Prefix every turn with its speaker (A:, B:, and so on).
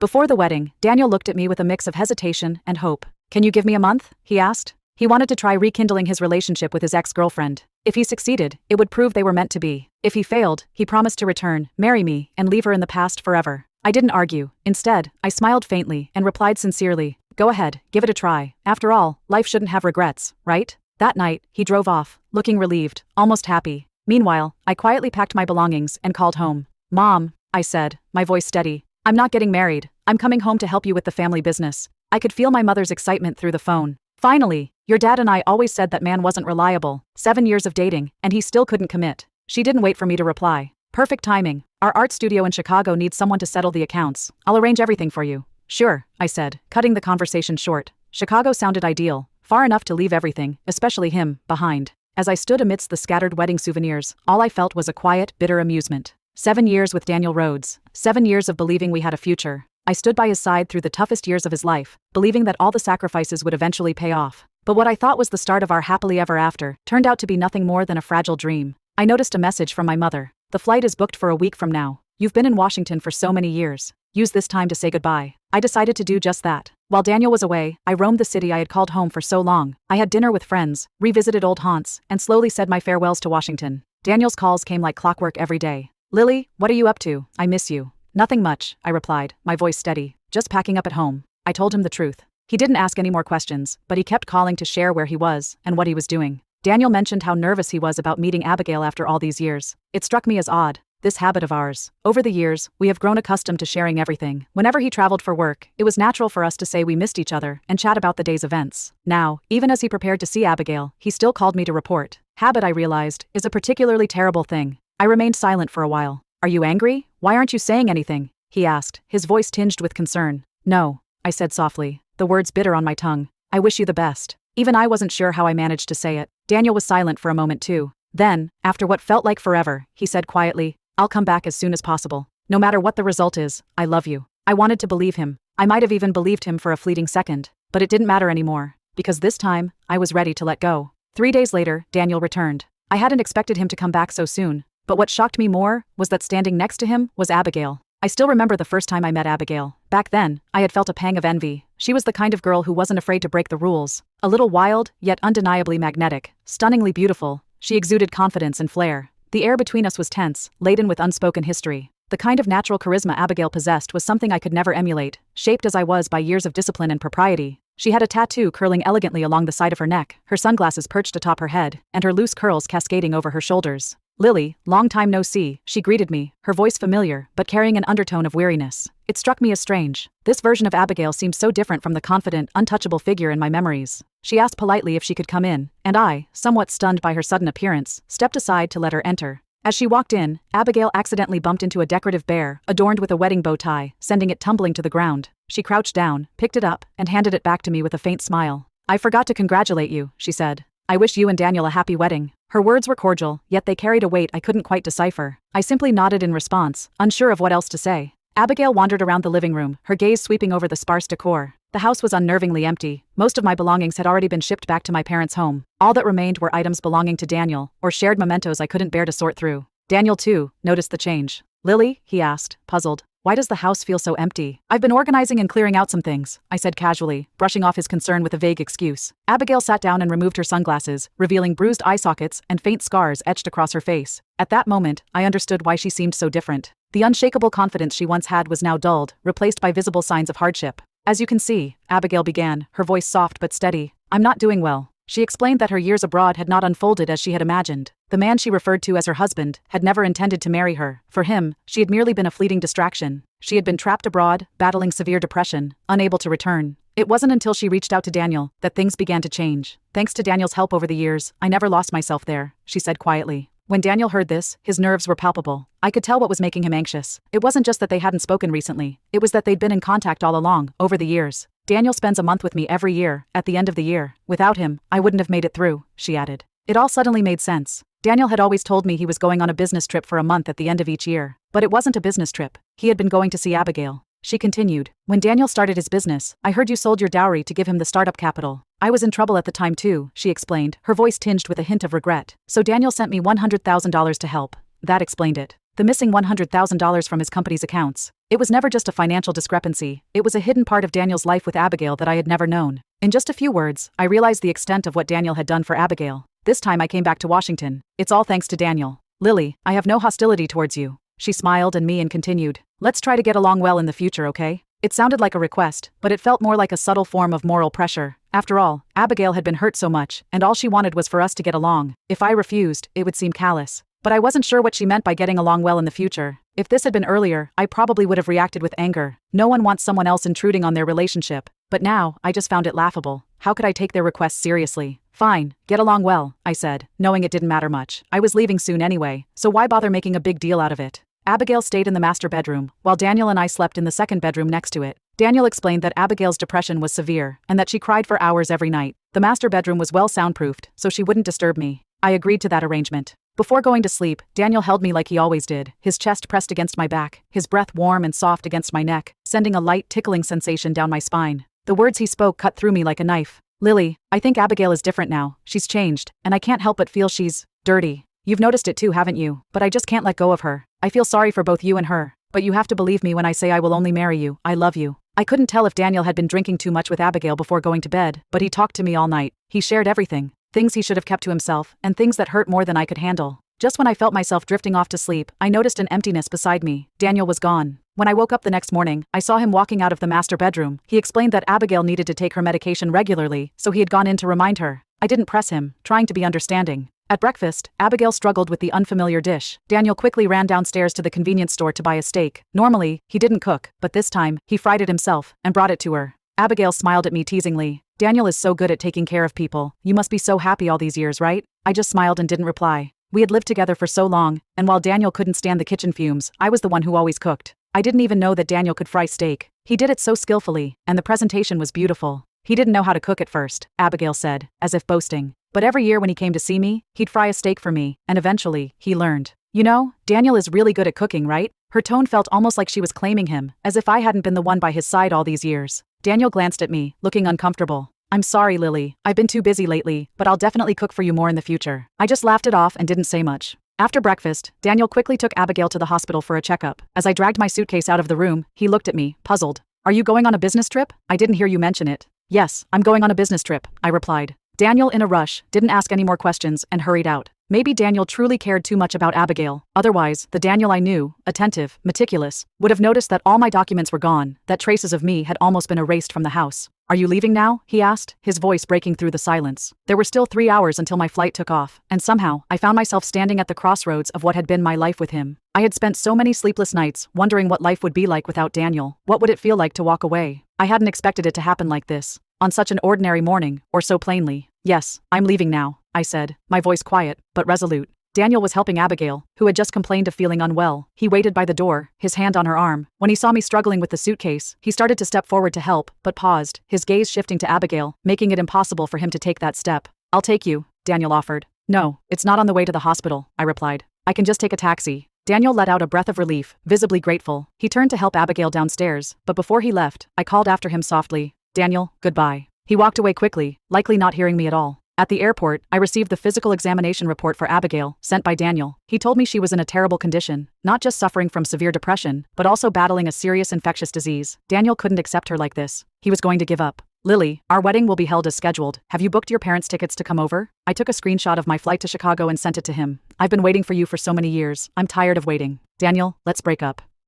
A: Before the wedding, Daniel looked at me with a mix of hesitation and hope. "Can you give me a month?" he asked. He wanted to try rekindling his relationship with his ex-girlfriend. If he succeeded, it would prove they were meant to be. If he failed, he promised to return, marry me, and leave her in the past forever. I didn't argue. Instead, I smiled faintly and replied sincerely, "Go ahead, give it a try. After all, life shouldn't have regrets, right?" That night, he drove off, looking relieved, almost happy. Meanwhile, I quietly packed my belongings and called home. "Mom," I said, my voice steady, "I'm not getting married. I'm coming home to help you with the family business." I could feel my mother's excitement through the phone. "Finally, your dad and I always said that man wasn't reliable. 7 years of dating, and he still couldn't commit." She didn't wait for me to reply. "Perfect timing. Our art studio in Chicago needs someone to settle the accounts. I'll arrange everything for you." "Sure," I said, cutting the conversation short. Chicago sounded ideal, far enough to leave everything, especially him, behind. As I stood amidst the scattered wedding souvenirs, all I felt was a quiet, bitter amusement. 7 years with Daniel Rhodes. 7 years of believing we had a future. I stood by his side through the toughest years of his life, believing that all the sacrifices would eventually pay off. But what I thought was the start of our happily ever after turned out to be nothing more than a fragile dream. I noticed a message from my mother. "The flight is booked for a week from now. You've been in Washington for so many years. Use this time to say goodbye." I decided to do just that. While Daniel was away, I roamed the city I had called home for so long. I had dinner with friends, revisited old haunts, and slowly said my farewells to Washington. Daniel's calls came like clockwork every day. "Lily, what are you up to? I miss you." "Nothing much," I replied, my voice steady. "Just packing up at home." I told him the truth. He didn't ask any more questions, but he kept calling to share where he was and what he was doing. Daniel mentioned how nervous he was about meeting Abigail after all these years. It struck me as odd. This habit of ours. Over the years, we have grown accustomed to sharing everything. Whenever he traveled for work, it was natural for us to say we missed each other and chat about the day's events. Now, even as he prepared to see Abigail, he still called me to report. Habit, I realized, is a particularly terrible thing. I remained silent for a while. "Are you angry? Why aren't you saying anything?" he asked, his voice tinged with concern. "No," I said softly, the words bitter on my tongue. "I wish you the best." Even I wasn't sure how I managed to say it. Daniel was silent for a moment too. Then, after what felt like forever, he said quietly, "I'll come back as soon as possible. No matter what the result is, I love you." I wanted to believe him. I might have even believed him for a fleeting second. But it didn't matter anymore. Because this time, I was ready to let go. 3 days later, Daniel returned. I hadn't expected him to come back so soon. But what shocked me more was that standing next to him was Abigail. I still remember the first time I met Abigail. Back then, I had felt a pang of envy. She was the kind of girl who wasn't afraid to break the rules. A little wild, yet undeniably magnetic. Stunningly beautiful. She exuded confidence and flair. The air between us was tense, laden with unspoken history. The kind of natural charisma Abigail possessed was something I could never emulate, shaped as I was by years of discipline and propriety. She had a tattoo curling elegantly along the side of her neck, her sunglasses perched atop her head, and her loose curls cascading over her shoulders. "Lily, long time no see," she greeted me, her voice familiar, but carrying an undertone of weariness. It struck me as strange. This version of Abigail seemed so different from the confident, untouchable figure in my memories. She asked politely if she could come in, and I, somewhat stunned by her sudden appearance, stepped aside to let her enter. As she walked in, Abigail accidentally bumped into a decorative bear, adorned with a wedding bow tie, sending it tumbling to the ground. She crouched down, picked it up, and handed it back to me with a faint smile. "I forgot to congratulate you," she said. "I wish you and Daniel a happy wedding." Her words were cordial, yet they carried a weight I couldn't quite decipher. I simply nodded in response, unsure of what else to say. Abigail wandered around the living room, her gaze sweeping over the sparse decor. The house was unnervingly empty. Most of my belongings had already been shipped back to my parents' home. All that remained were items belonging to Daniel, or shared mementos I couldn't bear to sort through. Daniel, too, noticed the change. "Lily?" he asked, puzzled. "Why does the house feel so empty?" "I've been organizing and clearing out some things," I said casually, brushing off his concern with a vague excuse. Abigail sat down and removed her sunglasses, revealing bruised eye sockets and faint scars etched across her face. At that moment, I understood why she seemed so different. The unshakable confidence she once had was now dulled, replaced by visible signs of hardship. "As you can see," Abigail began, her voice soft but steady, "I'm not doing well." She explained that her years abroad had not unfolded as she had imagined. The man she referred to as her husband had never intended to marry her. For him, she had merely been a fleeting distraction. She had been trapped abroad, battling severe depression, unable to return. It wasn't until she reached out to Daniel that things began to change. "Thanks to Daniel's help over the years, I never lost myself there," she said quietly. When Daniel heard this, his nerves were palpable. I could tell what was making him anxious. It wasn't just that they hadn't spoken recently. It was that they'd been in contact all along, over the years. "Daniel spends a month with me every year, at the end of the year. Without him, I wouldn't have made it through," she added. It all suddenly made sense. Daniel had always told me he was going on a business trip for a month at the end of each year. But it wasn't a business trip. He had been going to see Abigail. She continued, "When Daniel started his business, I heard you sold your dowry to give him the startup capital. I was in trouble at the time too," she explained, her voice tinged with a hint of regret. "So Daniel sent me $100,000 to help. That explained it." The missing $100,000 from his company's accounts. It was never just a financial discrepancy, it was a hidden part of Daniel's life with Abigail that I had never known. In just a few words, I realized the extent of what Daniel had done for Abigail. This time I came back to Washington. It's all thanks to Daniel. Lily, I have no hostility towards you. She smiled at me and continued. Let's try to get along well in the future, okay? It sounded like a request, but it felt more like a subtle form of moral pressure. After all, Abigail had been hurt so much, and all she wanted was for us to get along. If I refused, it would seem callous. But I wasn't sure what she meant by getting along well in the future. If this had been earlier, I probably would have reacted with anger. No one wants someone else intruding on their relationship. But now, I just found it laughable. How could I take their request seriously? Fine, get along well, I said, knowing it didn't matter much. I was leaving soon anyway, so why bother making a big deal out of it? Abigail stayed in the master bedroom, while Daniel and I slept in the second bedroom next to it. Daniel explained that Abigail's depression was severe, and that she cried for hours every night. The master bedroom was well soundproofed, so she wouldn't disturb me. I agreed to that arrangement. Before going to sleep, Daniel held me like he always did, his chest pressed against my back, his breath warm and soft against my neck, sending a light tickling sensation down my spine. The words he spoke cut through me like a knife. Lily, I think Abigail is different now. She's changed, and I can't help but feel she's dirty. You've noticed it too, haven't you? But I just can't let go of her. I feel sorry for both you and her. But you have to believe me when I say I will only marry you. I love you. I couldn't tell if Daniel had been drinking too much with Abigail before going to bed, but he talked to me all night. He shared everything. Things he should have kept to himself, and things that hurt more than I could handle. Just when I felt myself drifting off to sleep, I noticed an emptiness beside me. Daniel was gone. When I woke up the next morning, I saw him walking out of the master bedroom. He explained that Abigail needed to take her medication regularly, so he had gone in to remind her. I didn't press him, trying to be understanding. At breakfast, Abigail struggled with the unfamiliar dish. Daniel quickly ran downstairs to the convenience store to buy a steak. Normally, he didn't cook, but this time, he fried it himself and brought it to her. Abigail smiled at me teasingly. Daniel is so good at taking care of people. You must be so happy all these years, right? I just smiled and didn't reply. We had lived together for so long, and while Daniel couldn't stand the kitchen fumes, I was the one who always cooked. I didn't even know that Daniel could fry steak. He did it so skillfully, and the presentation was beautiful. He didn't know how to cook at first, Abigail said, as if boasting. But every year when he came to see me, he'd fry a steak for me, and eventually, he learned. You know, Daniel is really good at cooking, right? Her tone felt almost like she was claiming him, as if I hadn't been the one by his side all these years. Daniel glanced at me, looking uncomfortable. I'm sorry, Lily. I've been too busy lately, but I'll definitely cook for you more in the future. I just laughed it off and didn't say much. After breakfast, Daniel quickly took Abigail to the hospital for a checkup. As I dragged my suitcase out of the room, he looked at me, puzzled. Are you going on a business trip? I didn't hear you mention it. Yes, I'm going on a business trip, I replied. Daniel, in a rush, didn't ask any more questions and hurried out. Maybe Daniel truly cared too much about Abigail. Otherwise, the Daniel I knew, attentive, meticulous, would have noticed that all my documents were gone, that traces of me had almost been erased from the house. Are you leaving now? He asked, his voice breaking through the silence. There were still 3 hours until my flight took off, and somehow, I found myself standing at the crossroads of what had been my life with him. I had spent so many sleepless nights, wondering what life would be like without Daniel. What would it feel like to walk away? I hadn't expected it to happen like this. On such an ordinary morning, or so plainly. Yes, I'm leaving now, I said, my voice quiet, but resolute. Daniel was helping Abigail, who had just complained of feeling unwell. He waited by the door, his hand on her arm. When he saw me struggling with the suitcase, he started to step forward to help, but paused, his gaze shifting to Abigail, making it impossible for him to take that step. I'll take you, Daniel offered. No, it's not on the way to the hospital, I replied. I can just take a taxi. Daniel let out a breath of relief, visibly grateful. He turned to help Abigail downstairs, but before he left, I called after him softly. Daniel, goodbye. He walked away quickly, likely not hearing me at all. At the airport, I received the physical examination report for Abigail, sent by Daniel. He told me she was in a terrible condition, not just suffering from severe depression, but also battling a serious infectious disease. Daniel couldn't accept her like this. He was going to give up. Lily, our wedding will be held as scheduled. Have you booked your parents' tickets to come over? I took a screenshot of my flight to Chicago and sent it to him. I've been waiting for you for so many years. I'm tired of waiting. Daniel, let's break up.